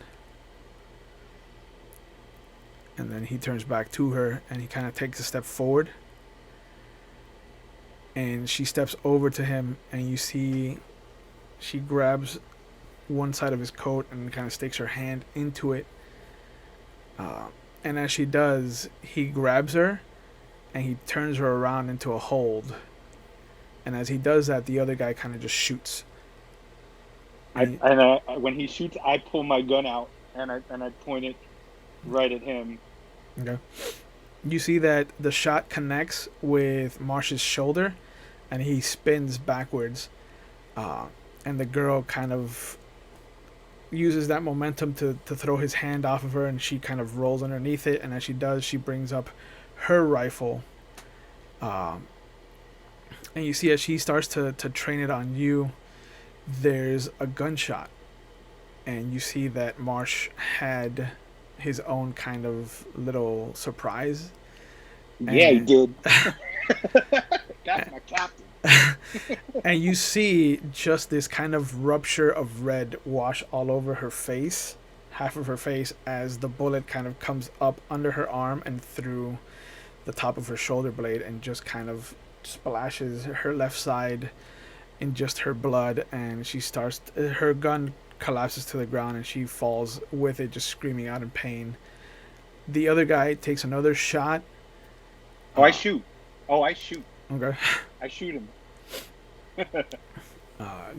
And then he turns back to her and he kind of takes a step forward. And she steps over to him, and you see she grabs one side of his coat and kind of sticks her hand into it. And as she does, he grabs her and he turns her around into a hold. And as he does that, the other guy kind of just shoots. When he shoots, I pull my gun out and I point it right at him. Okay. You see that the shot connects with Marsh's shoulder, and he spins backwards. And the girl kind of uses that momentum to throw his hand off of her, and she kind of rolls underneath it. And as she does, she brings up her rifle. And you see as she starts to train it on you, there's a gunshot. And you see that Marsh had his own kind of little surprise. Yeah, he did. That's my captain. And you see just this kind of rupture of red wash all over her face, half of her face, as the bullet kind of comes up under her arm and through the top of her shoulder blade and just kind of splashes her left side in just her blood. And she starts, her gun collapses to the ground and she falls with it, just screaming out in pain. The other guy takes another shot. I shoot. I shoot. Okay. I shoot him.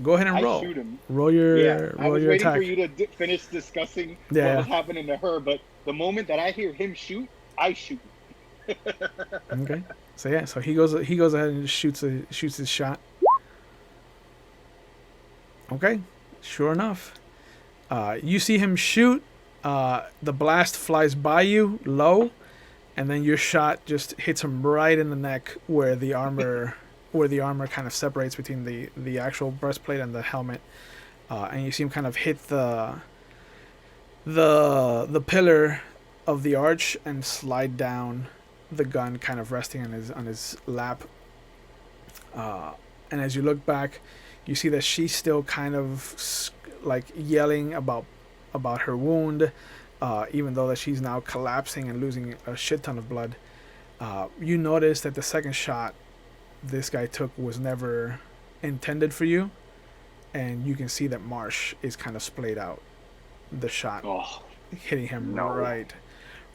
Go ahead and roll. I shoot him. Roll your I was your waiting attack. for you to finish discussing what was happening to her, but the moment that I hear him shoot, I shoot. Okay. So he goes ahead and shoots his shot. Okay. Sure enough. You see him shoot. The blast flies by you low, and then your shot just hits him right in the neck where the armor kind of separates between the actual breastplate and the helmet. And you see him kind of hit the pillar of the arch and slide down, the gun kind of resting on his lap. And as you look back, you see that she's still kind of like yelling about her wound, even though that she's now collapsing and losing a shit ton of blood. You notice that the second shot this guy took was never intended for you, and you can see that Marsh is kind of splayed out. The shot hitting him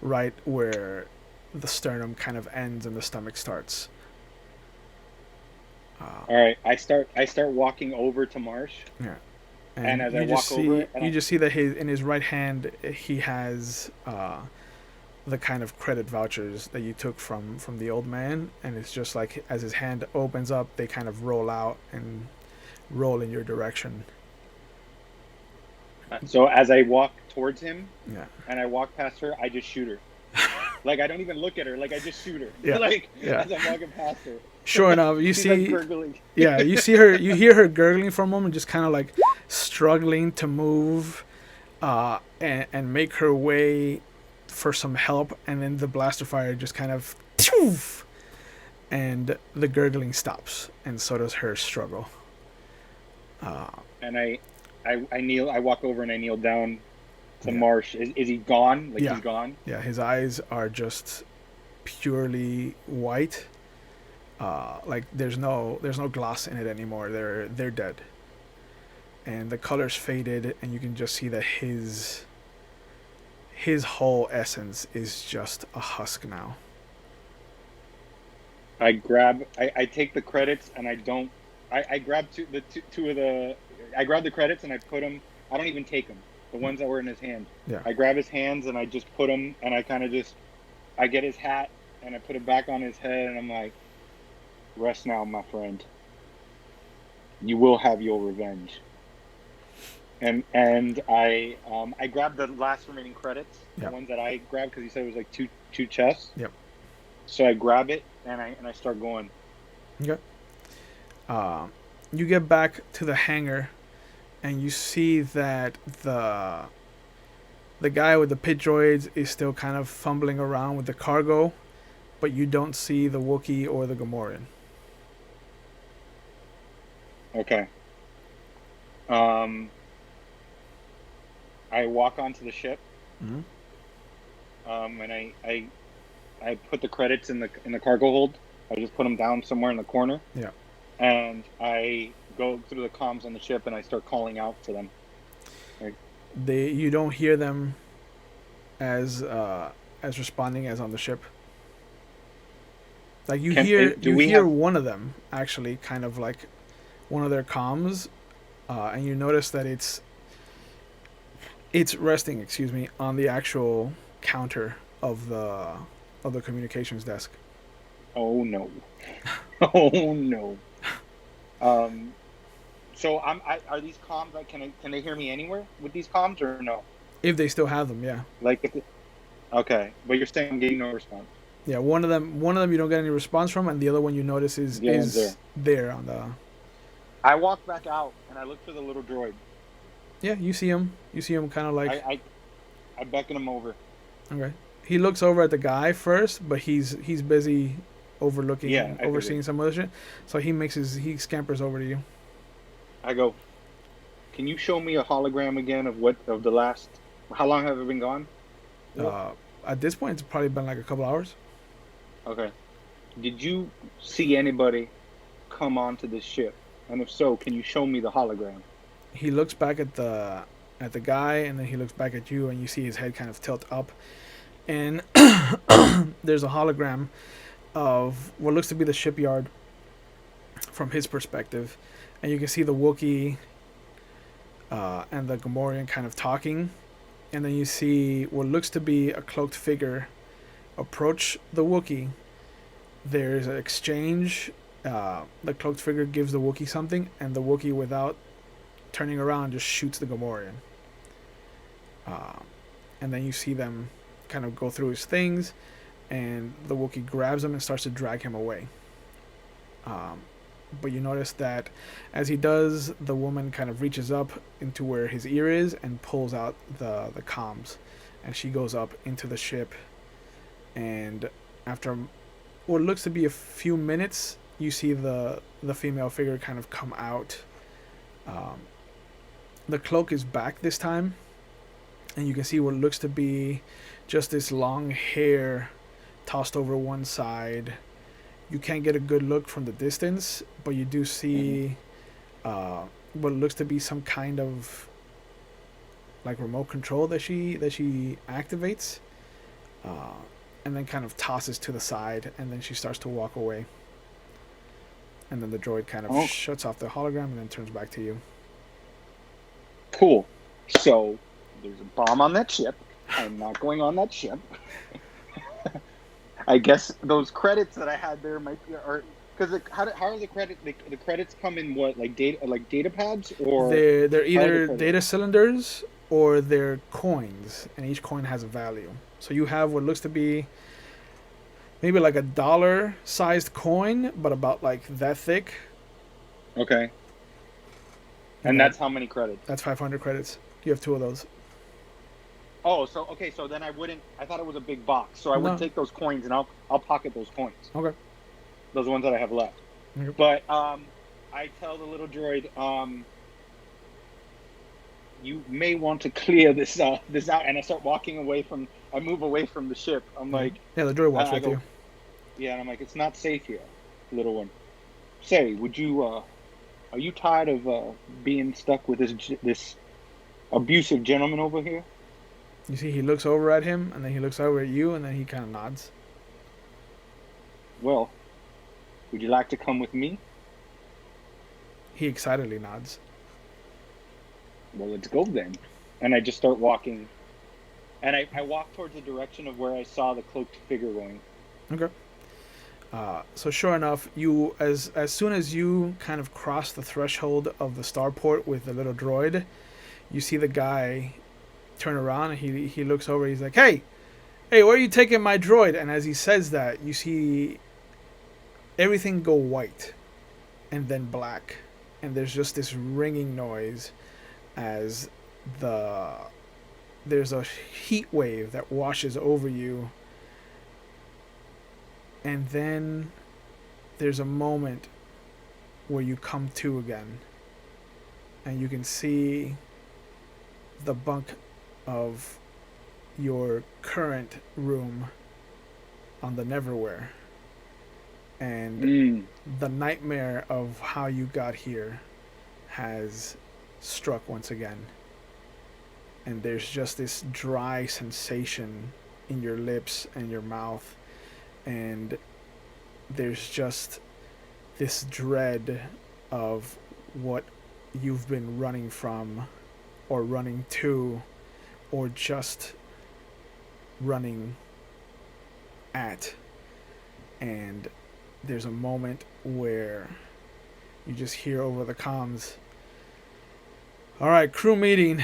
right where the sternum kind of ends and the stomach starts. All right, I start walking over to Marsh. Yeah. And as I walk over, you just see that in his right hand he has the kind of credit vouchers that you took from the old man, and it's just like as his hand opens up, they kind of roll out and roll in your direction. So as I walk towards him, yeah, and I walk past her, I just shoot her. Like I don't even look at her. Like I just shoot her. Yeah. As I'm walking past her. Sure enough, you see, like gurgling. Yeah, you see her. You hear her gurgling for a moment, just kind of like struggling to move, and make her way for some help, and then the blaster fire just kind of, and the gurgling stops, and so does her struggle. And I kneel. I walk over and I kneel down to Marsh. Is he gone? Like he's gone? Yeah, his eyes are just purely white. Like there's no gloss in it anymore. They're dead, and the color's faded, and you can just see that his whole essence is just a husk now. I take the credits and I grab two of the. I grab the credits and I put them. I don't even take them. The ones that were in his hand. Yeah. I grab his hands and I just put them, and I kind of I get his hat and I put it back on his head, and I'm like, rest now, my friend. You will have your revenge. And I grabbed the last remaining credits, the ones that I grabbed, because he said it was like two chests. Yep. So I grab it and I start going. Okay. You get back to the hangar, and you see that The guy with the pit droids is still kind of fumbling around with the cargo, but you don't see the Wookiee or the Gamorrean. Okay. Um, I walk onto the ship. Mm-hmm. And I put the credits in the cargo hold. I just put them down somewhere in the corner. Yeah. And I go through the comms on the ship and I start calling out to them. Like, You don't hear them as responding as on the ship. Like do you we hear have? one of them actually kind of like one of their comms, and you notice that it's resting, excuse me, on the actual counter of the communications desk. Oh no! Oh no! Um, so are these comms like can they hear me anywhere with these comms or no? If they still have them, yeah. Like okay, but you're saying I'm getting no response. Yeah, one of them you don't get any response from, and the other one you notice The other one's there. is there on the. I walk back out and I look for the little droid. Yeah, you see him. You see him kind of like. I beckon him over. Okay. He looks over at the guy first, but he's busy Yeah, overseeing some other shit. So he scampers over to you. I go, can you show me a hologram again of the last? How long have it been gone? Uh, at this point, it's probably been like a couple hours. Okay. Did you see anybody come onto this ship? And if so, can you show me the hologram? He looks back at the guy, and then he looks back at you, and you see his head kind of tilt up, and there's a hologram of what looks to be the shipyard from his perspective, and you can see the Wookiee and the Gamorrean kind of talking, and then you see what looks to be a cloaked figure approach the Wookiee. There's an exchange. The cloaked figure gives the Wookiee something, and the Wookiee, without turning around, just shoots the Gamorrean. And then you see them kind of go through his things, and the Wookiee grabs him and starts to drag him away. But you notice that as he does, the woman kind of reaches up into where his ear is and pulls out the comms, and she goes up into the ship, and after what looks to be a few minutes, you see the female figure kind of come out. The cloak is back this time, and you can see what looks to be just this long hair tossed over one side. You can't get a good look from the distance, but you do see what looks to be some kind of like remote control that she activates, and then kind of tosses to the side, and then she starts to walk away. And then the droid kind of shuts off the hologram and then turns back to you. Cool. So there's a bomb on that ship. I'm not going on that ship. I guess those credits that I had there might be because how are the credits? The credits come in what, like data pads, or they're either data cylinders or they're coins, and each coin has a value. So you have what looks to be maybe like $1 sized coin, but about like that thick. Okay. And that's how many credits? That's 500 credits. You have 2 of those. Oh, so okay, so then I thought it was a big box, so I would take those coins and I'll pocket those coins. Okay. Those ones that I have left. Okay. But I tell the little droid, you may want to clear this out, and I start walking away I move away from the ship. I'm like, yeah, the droid walks with you. Yeah, and I'm like, it's not safe here, little one. Say, are you tired of being stuck with this abusive gentleman over here? You see, he looks over at him, and then he looks over at you, and then he kind of nods. Well, would you like to come with me? He excitedly nods. Well, let's go then. And I just start walking. And I walk towards the direction of where I saw the cloaked figure going. Okay. So sure enough, you as soon as you kind of cross the threshold of the starport with the little droid, you see the guy turn around, and he looks over. He's like, hey, where are you taking my droid? And as he says that, you see everything go white and then black, and there's just this ringing noise as the there's a heat wave that washes over you, and then there's a moment where you come to again, and you can see the bunk of your current room on the Neverwhere, and the nightmare of how you got here has struck once again, and there's just this dry sensation in your lips and your mouth, and there's just this dread of what you've been running from, or running to, or just running at. And there's a moment where you just hear over the comms, "All right, crew meeting.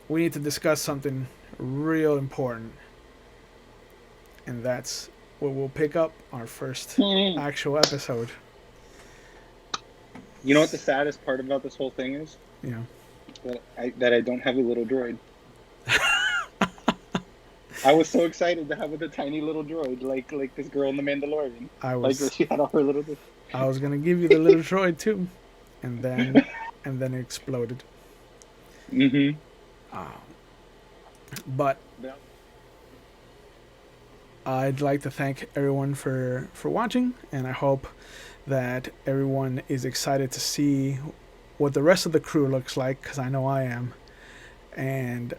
We need to discuss something real important." And that's where we'll pick up our first actual episode. You know what the saddest part about this whole thing is? Yeah. That I don't have a little droid. I was so excited to have a tiny little droid, like this girl in The Mandalorian. Like she had all her little. I was gonna give you the little droid too, and then it exploded. Mm-hmm. But I'd like to thank everyone for watching, and I hope that everyone is excited to see what the rest of the crew looks like, because I know I am. And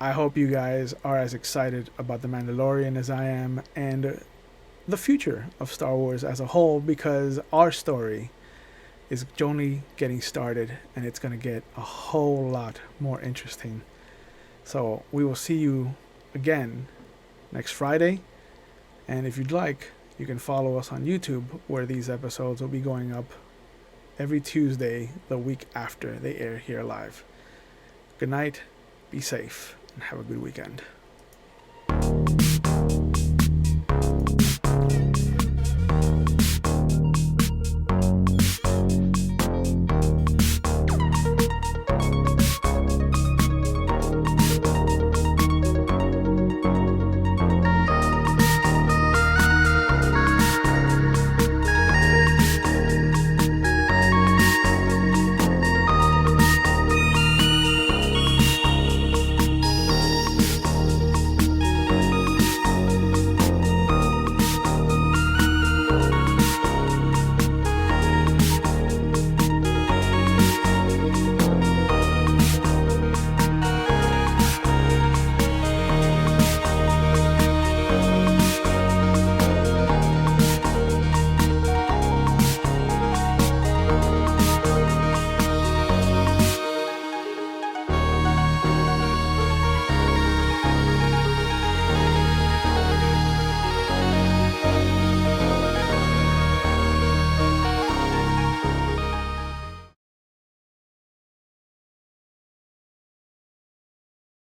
I hope you guys are as excited about The Mandalorian as I am, and the future of Star Wars as a whole, because our story is only getting started, and it's going to get a whole lot more interesting. So we will see you again next Friday, and if you'd like, you can follow us on YouTube, where these episodes will be going up every Tuesday the week after they air here live. Good night, be safe, and have a good weekend.